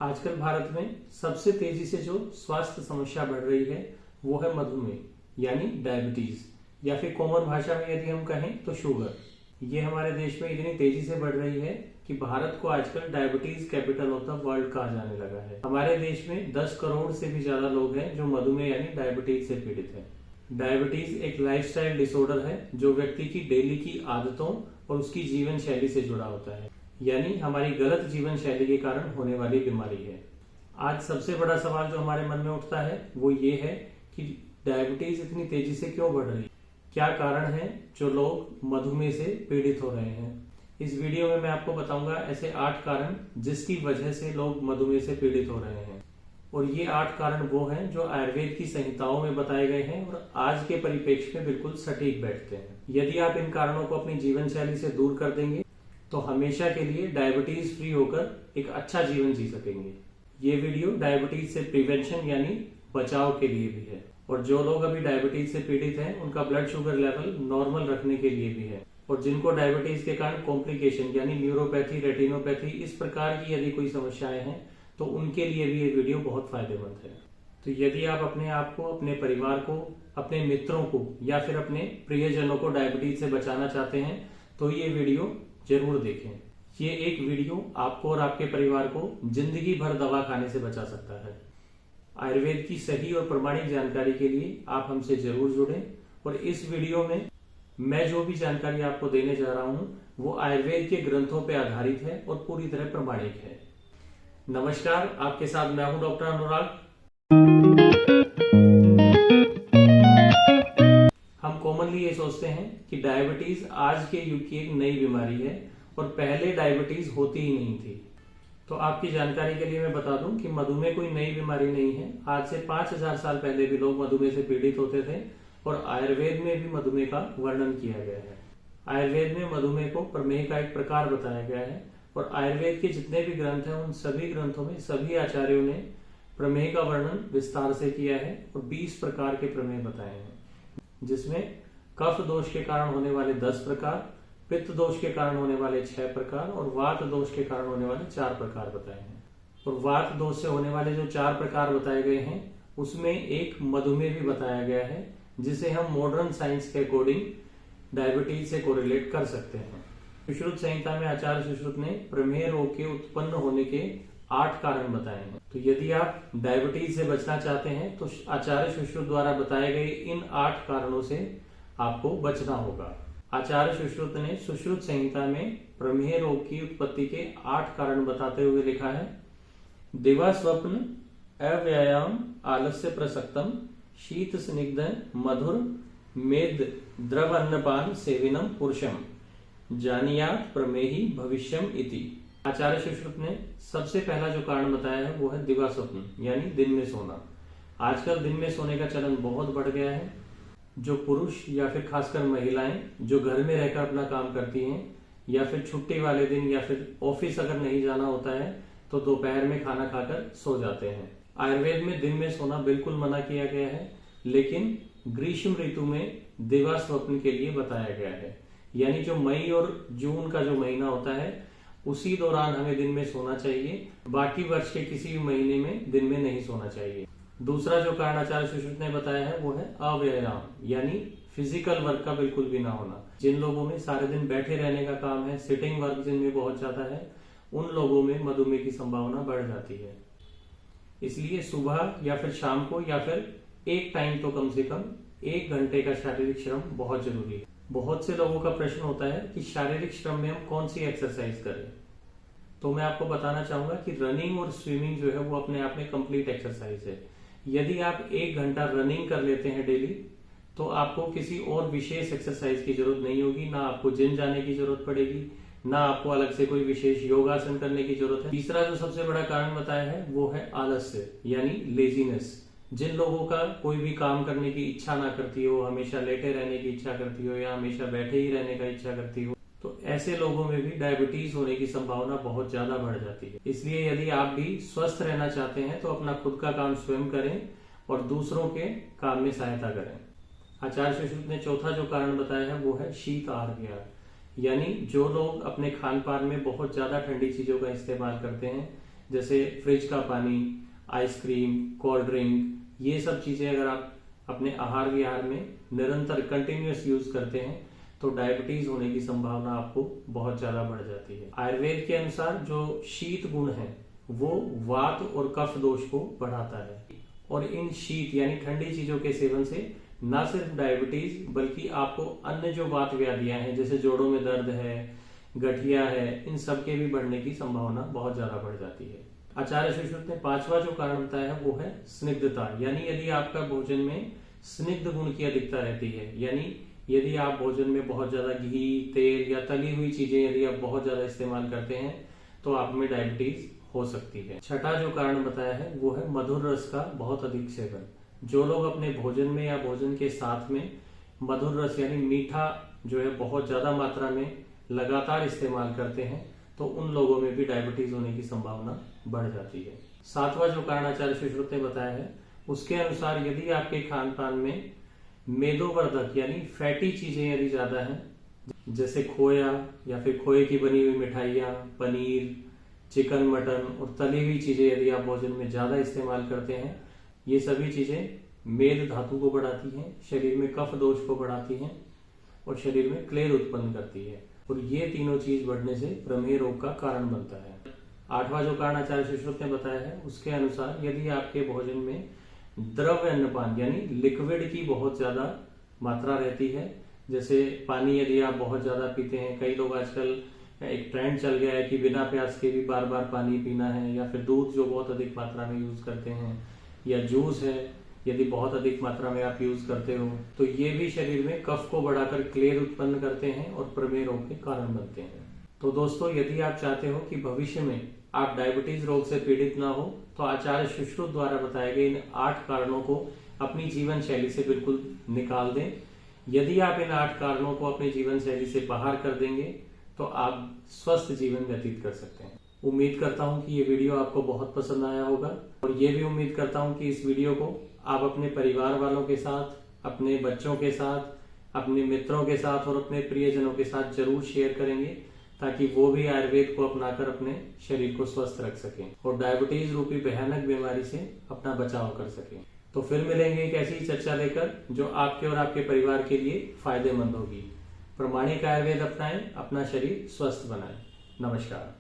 आजकल भारत में सबसे तेजी से जो स्वास्थ्य समस्या बढ़ रही है वो है मधुमेह यानी डायबिटीज, या फिर कॉमन भाषा में यदि हम कहें तो शुगर। ये हमारे देश में इतनी तेजी से बढ़ रही है कि भारत को आजकल diabetes capital of the world कहा जाने लगा है। हमारे देश में 10 करोड़ से भी ज्यादा लोग हैं जो मधुमेह यानी डायबिटीज से पीड़ित हैं। डायबिटीज एक लाइफस्टाइल डिसऑर्डर है जो व्यक्ति की डेली की आदतों और उसकी जीवन शैली से जुड़ा होता है, यानी हमारी गलत जीवन शैली के कारण होने वाली बीमारी है। आज सबसे बड़ा सवाल जो हमारे मन में उठता है वो ये है कि डायबिटीज इतनी तेजी से क्यों बढ़ रही है, क्या कारण है जो लोग मधुमेह से पीड़ित हो रहे हैं। इस वीडियो में मैं आपको बताऊंगा ऐसे 8 कारण जिसकी वजह से लोग मधुमेह से पीड़ित हो रहे हैं, और ये 8 कारण वो हैं जो आयुर्वेद की संहिताओं में बताए गए हैं और आज के परिप्रेक्ष्य में बिल्कुल सटीक बैठते हैं। यदि आप इन कारणों को अपनी जीवन शैली से दूर कर देंगे तो हमेशा के लिए डायबिटीज फ्री होकर एक अच्छा जीवन जी सकेंगे। ये वीडियो डायबिटीज से प्रिवेंशन यानी बचाव के लिए भी है, और जो लोग अभी डायबिटीज से पीड़ित हैं उनका ब्लड शुगर लेवल नॉर्मल रखने के लिए भी है, और जिनको डायबिटीज के कारण कॉम्प्लिकेशन यानी न्यूरोपैथी, रेटिनोपैथी इस प्रकार की यदि कोई समस्याएं हैं तो उनके लिए भी ये वीडियो बहुत फायदेमंद है। तो यदि आप अपने आप को, अपने परिवार को, अपने मित्रों को या फिर अपने प्रियजनों को डायबिटीज से बचाना चाहते हैं तो ये वीडियो जरूर देखें। ये एक वीडियो आपको और आपके परिवार को जिंदगी भर दवा खाने से बचा सकता है। आयुर्वेद की सही और प्रमाणिक जानकारी के लिए आप हमसे जरूर जुड़ें, और इस वीडियो में मैं जो भी जानकारी आपको देने जा रहा हूं वो आयुर्वेद के ग्रंथों पर आधारित है और पूरी तरह प्रमाणिक है। नमस्कार, आपके साथ मैं हूं डॉक्टर अनुराग। हम कॉमनली ये सोचते हैं कि डायबिटीज आज के युग की एक नई बीमारी है और पहले डायबिटीज होती ही नहीं थी। तो आपकी जानकारी के लिए मैं बता दूं कि मधुमेह कोई नई बीमारी नहीं है। आज से 5000 साल पहले भी लोग मधुमेह से पीड़ित होते थे, और आयुर्वेद में भी मधुमेह का वर्णन किया गया है। आयुर्वेद में मधुमेह को प्रमेह का एक प्रकार बताया गया है, और आयुर्वेद के जितने भी ग्रंथ हैं उन सभी ग्रंथों में सभी आचार्यों ने प्रमेह का वर्णन विस्तार से किया है और 20 प्रकार के प्रमेह बताए हैं, जिसमें कफ दोष के कारण होने वाले 10 प्रकार, पित्त दोष के कारण होने वाले 6 प्रकार और वात दोष के कारण होने वाले 4 प्रकार बताए हैं। और वात दोष से होने वाले जो 4 प्रकार बताए गए हैं उसमें एक मधुमेह भी बताया गया है, जिसे हम मॉडर्न साइंस के अकॉर्डिंग डायबिटीज से कोरिलेट कर सकते हैं। सुश्रुत संहिता में आचार्य सुश्रुत ने प्रमेह रोग के उत्पन्न होने के 8 कारण बताए हैं। तो यदि आप डायबिटीज से बचना चाहते हैं तो आचार्य सुश्रुत द्वारा बताए गए इन 8 कारणों से आपको बचना होगा। आचार्य सुश्रुत ने सुश्रुत संहिता में प्रमेह रोग की उत्पत्ति के 8 कारण बताते हुए लिखा है: दिवा स्वप्न अव्यायाम आलस्य प्रसक्तम शीत स्निग्ध मधुर मेद द्रव अन्नपान सेविनम पुरुषम जानियात प्रमेही भविष्यम इति। आचार्य सुश्रुत ने सबसे पहला जो कारण बताया है वो है दिवा स्वप्न यानी दिन में सोना। आजकल दिन में सोने का चलन बहुत बढ़ गया है। जो पुरुष या फिर खासकर महिलाएं जो घर में रहकर अपना काम करती हैं, या फिर छुट्टी वाले दिन या फिर ऑफिस अगर नहीं जाना होता है तो दोपहर में खाना खाकर सो जाते हैं। आयुर्वेद में दिन में सोना बिल्कुल मना किया गया है, लेकिन ग्रीष्म ऋतु में दिवा स्वप्न के लिए बताया गया है, यानी जो मई और जून का जो महीना होता है उसी दौरान हमें दिन में सोना चाहिए, बाकी वर्ष के किसी भी महीने में दिन में नहीं सोना चाहिए। दूसरा जो कारण आचार्य सुश्रुत ने बताया है वो है अव्यायाम यानी फिजिकल वर्क का बिल्कुल भी ना होना। जिन लोगों में सारे दिन बैठे रहने का काम है, सिटिंग वर्क जिनमें बहुत ज्यादा है, उन लोगों में मधुमेह की संभावना बढ़ जाती है। इसलिए सुबह या फिर शाम को या फिर एक टाइम तो कम से कम 1 घंटे का शारीरिक श्रम बहुत जरूरी है। बहुत से लोगों का प्रश्न होता है कि शारीरिक श्रम में हम कौन सी एक्सरसाइज करें। तो मैं आपको बताना चाहूंगा कि रनिंग और स्विमिंग जो है वो अपने आप में कंप्लीट एक्सरसाइज है। यदि आप 1 घंटा रनिंग कर लेते हैं डेली तो आपको किसी और विशेष एक्सरसाइज की जरूरत नहीं होगी, ना आपको जिम जाने की जरूरत पड़ेगी, ना आपको अलग से कोई विशेष योगासन करने की जरूरत है। तीसरा जो सबसे बड़ा कारण बताया है वो है आलस्य यानी लेजीनेस। जिन लोगों का कोई भी काम करने की इच्छा ना करती हो, हमेशा लेटे रहने की इच्छा करती हो या हमेशा बैठे ही रहने का इच्छा करती हो, तो ऐसे लोगों में भी डायबिटीज होने की संभावना बहुत ज्यादा बढ़ जाती है। इसलिए यदि आप भी स्वस्थ रहना चाहते हैं तो अपना खुद का काम स्वयं करें और दूसरों के काम में सहायता करें। आचार्य सुश्रुत ने चौथा जो कारण बताया है वो है शीत आहार विहार, यानी जो लोग अपने खान पान में बहुत ज्यादा ठंडी चीजों का इस्तेमाल करते हैं जैसे फ्रिज का पानी, आइसक्रीम, कोल्ड ड्रिंक, ये सब चीजें अगर आप अपने आहार विहार में निरंतर कंटिन्यूअस यूज करते हैं तो डायबिटीज होने की संभावना आपको बहुत ज्यादा बढ़ जाती है। आयुर्वेद के अनुसार जो शीत गुण है वो वात और कफ दोष को बढ़ाता है, और इन शीत यानी ठंडी चीजों के सेवन से न सिर्फ डायबिटीज बल्कि आपको अन्य जो वात व्याधियां हैं जैसे जोड़ों में दर्द है, गठिया है, इन सब के भी बढ़ने की संभावना बहुत ज्यादा बढ़ जाती है। आचार्य सुश्रुत ने 5वां जो कारण बताया वो है स्निग्धता, यानी यदि आपका भोजन में स्निग्ध गुण की अधिकता रहती है, यानी यदि आप भोजन में बहुत ज्यादा घी, तेल या तली हुई चीजें यदि आप बहुत ज्यादा इस्तेमाल करते हैं तो आप में डायबिटीज हो सकती है। छठा जो कारण बताया है वो है मधुर रस का बहुत अधिक सेवन। जो लोग अपने भोजन में या भोजन के साथ में मधुर रस यानी मीठा जो है बहुत ज्यादा मात्रा में लगातार इस्तेमाल करते हैं तो उन लोगों में भी डायबिटीज होने की संभावना बढ़ जाती है। 7वां जो कारण आचार्य सुश्रुत ने बताया है उसके अनुसार यदि आपके खान पान में मेदोवर्धक यानी फैटी चीजें यदि ज्यादा हैं, जैसे खोया या फिर खोए की बनी हुई मिठाइयाँ, पनीर, चिकन, मटन और तली हुई चीजें यदि आप भोजन में ज्यादा इस्तेमाल करते हैं, ये सभी चीजें मेद धातु को बढ़ाती हैं, शरीर में कफ दोष को बढ़ाती हैं और शरीर में क्लेद उत्पन्न करती है, और ये तीनों चीज बढ़ने से प्रमेह रोग का कारण बनता है। 8वां जो कारण आचार्य सुश्रुत ने बताया है उसके अनुसार यदि आपके भोजन में द्रव्य अन्नपान यानी लिक्विड की बहुत ज्यादा मात्रा रहती है, जैसे पानी यदि आप बहुत ज्यादा पीते हैं, कई लोग आजकल एक ट्रेंड चल गया है कि बिना प्यास के भी बार बार पानी पीना है, या फिर दूध जो बहुत अधिक मात्रा में यूज करते हैं, या जूस है यदि बहुत अधिक मात्रा में आप यूज करते हो तो ये भी शरीर में कफ को बढ़ाकर क्लेद उत्पन्न करते हैं और प्रमेह रोग के कारण बनते हैं। तो दोस्तों, यदि आप चाहते हो कि भविष्य में आप डायबिटीज रोग से पीड़ित ना हो तो आचार्य सुश्रुत द्वारा बताए गए इन 8 कारणों को अपनी जीवन शैली से बिल्कुल निकाल दें। यदि आप इन 8 कारणों को अपनी जीवन शैली से बाहर कर देंगे तो आप स्वस्थ जीवन व्यतीत कर सकते हैं। उम्मीद करता हूं कि ये वीडियो आपको बहुत पसंद आया होगा, और ये भी उम्मीद करता हूं कि इस वीडियो को आप अपने परिवार वालों के साथ, अपने बच्चों के साथ, अपने मित्रों के साथ और अपने प्रियजनों के साथ जरूर शेयर करेंगे ताकि वो भी आयुर्वेद को अपनाकर अपने शरीर को स्वस्थ रख सकें और डायबिटीज रूपी भयानक बीमारी से अपना बचाव कर सकें। तो फिर मिलेंगे एक ऐसी चर्चा लेकर जो आपके और आपके परिवार के लिए फायदेमंद होगी। प्रामाणिक आयुर्वेद अपनाएं, अपना शरीर स्वस्थ बनाएं। नमस्कार।